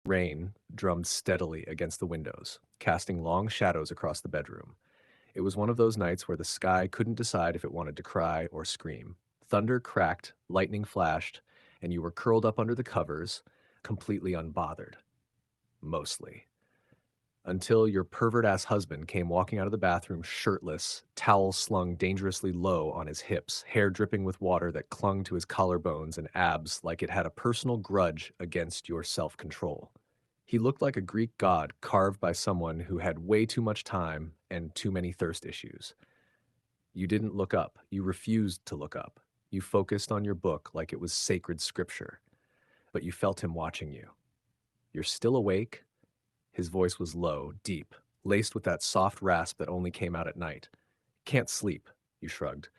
Rain drummed steadily against the windows, casting long shadows across the bedroom. It was one of those nights where the sky couldn't decide if it wanted to cry or scream. Thunder cracked, lightning flashed, and you were curled up under the covers, completely unbothered. Mostly. Until your pervert-ass husband came walking out of the bathroom shirtless, towel slung dangerously low on his hips, hair dripping with water that clung to his collarbones and abs like it had a personal grudge against your self-control. He looked like a Greek god carved by someone who had way too much time and too many thirst issues. You didn't look up. You refused to look up. You focused on your book like it was sacred scripture. But you felt him watching you. You're still awake? His voice was low, deep, laced with that soft rasp that only came out at night. Can't sleep, you shrugged.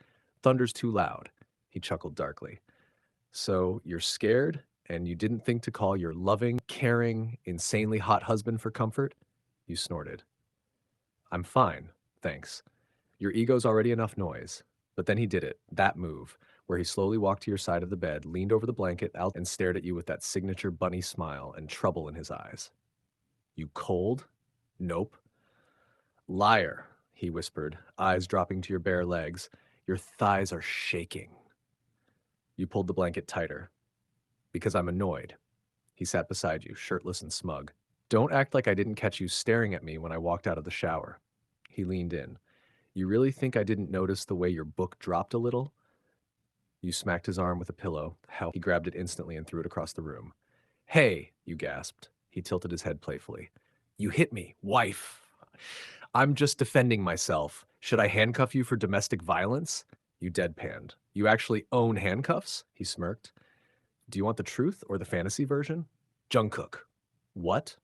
Thunder's too loud. He chuckled darkly. So you're scared, and you didn't think to call your loving, caring, insanely hot husband for comfort? You snorted. I'm fine, thanks. Your ego's already enough noise. But then he did it, that move, where he slowly walked to your side of the bed, leaned over the blanket out and stared at you with that signature bunny smile and trouble in his eyes. You cold? Nope. Liar, he whispered, eyes dropping to your bare legs. Your thighs are shaking. You pulled the blanket tighter. Because I'm annoyed. He sat beside you, shirtless and smug. Don't act like I didn't catch you staring at me when I walked out of the shower. He leaned in. You really think I didn't notice the way your book dropped a little? You smacked his arm with a pillow. How he grabbed it instantly and threw it across the room. Hey, you gasped. He tilted his head playfully. You hit me, wife. I'm just defending myself. Should I handcuff you for domestic violence? You deadpanned. You actually own handcuffs? He smirked. Do you want the truth or the fantasy version? Jungkook. What?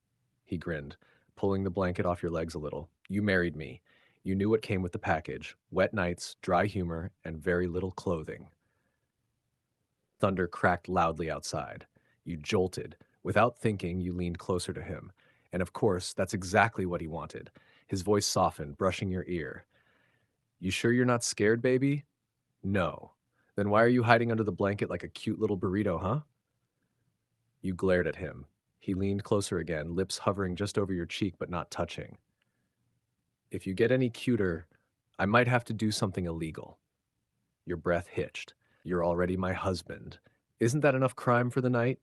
He grinned, pulling the blanket off your legs a little. You married me. You knew what came with the package. Wet nights, dry humor, and very little clothing. Thunder cracked loudly outside. You jolted. Without thinking, you leaned closer to him. And of course, that's exactly what he wanted. His voice softened, brushing your ear. You sure you're not scared, baby? No. Then why are you hiding under the blanket like a cute little burrito, huh? You glared at him. He leaned closer again, lips hovering just over your cheek but not touching. If you get any cuter, I might have to do something illegal. Your breath hitched. You're already my husband. Isn't that enough crime for the night?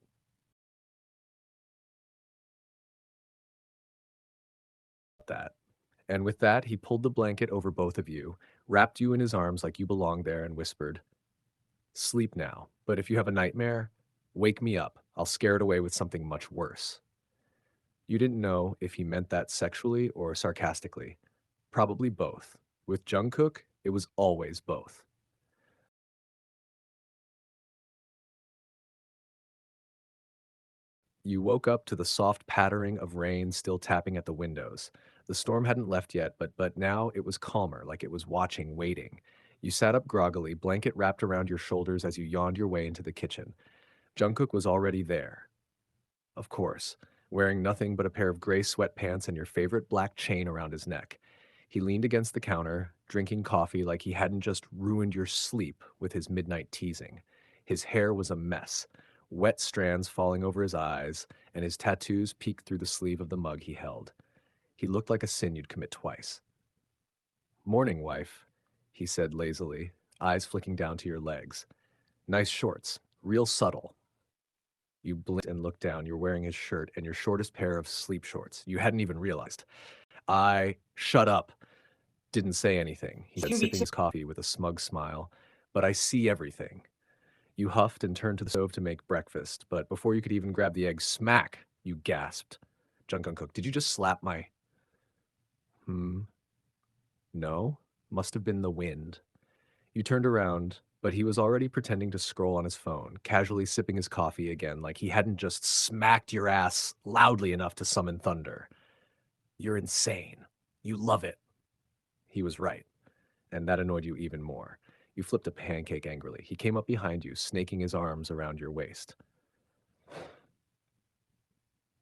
That. And with that, he pulled the blanket over both of you, wrapped you in his arms like you belonged there, and whispered, Sleep now, but if you have a nightmare, wake me up. I'll scare it away with something much worse. You didn't know if he meant that sexually or sarcastically. Probably both. With Jungkook, it was always both. You woke up to the soft pattering of rain still tapping at the windows. The storm hadn't left yet, but now it was calmer, like it was watching, waiting. You sat up groggily, blanket wrapped around your shoulders as you yawned your way into the kitchen. Jungkook was already there. Of course, wearing nothing but a pair of gray sweatpants and your favorite black chain around his neck. He leaned against the counter, drinking coffee like he hadn't just ruined your sleep with his midnight teasing. His hair was a mess, wet strands falling over his eyes, and his tattoos peeked through the sleeve of the mug he held. He looked like a sin you'd commit twice. Morning, wife, he said lazily, eyes flicking down to your legs. Nice shorts, real subtle. You blinked and looked down. You're wearing his shirt and your shortest pair of sleep shorts. You hadn't even realized. Shut up. Didn't say anything, he said, sipping his coffee with a smug smile. But I see everything. You huffed and turned to the stove to make breakfast, but before you could even grab the egg, smack, you gasped. Jungkook, did you just slap my... Hmm? No? Must have been the wind. You turned around, but he was already pretending to scroll on his phone, casually sipping his coffee again like he hadn't just smacked your ass loudly enough to summon thunder. You're insane. You love it. He was right, and that annoyed you even more. You flipped a pancake angrily. He came up behind you, snaking his arms around your waist.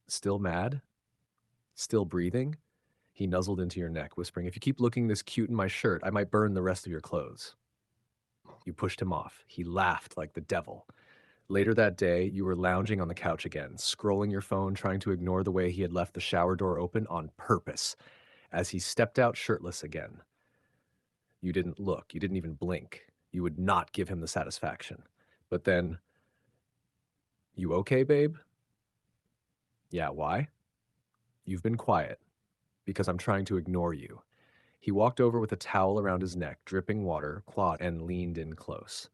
Still mad? Still breathing? He nuzzled into your neck, whispering, if you keep looking this cute in my shirt, I might burn the rest of your clothes. You pushed him off. He laughed like the devil. Later that day, you were lounging on the couch again, scrolling your phone, trying to ignore the way he had left the shower door open on purpose. As he stepped out shirtless again, you didn't look, you didn't even blink. You would not give him the satisfaction. But then, you okay, babe? Yeah, why? You've been quiet, because I'm trying to ignore you. He walked over with a towel around his neck, dripping water, clot, and leaned in close.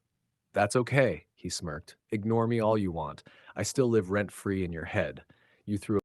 That's okay, he smirked. Ignore me all you want. I still live rent-free in your head. You threw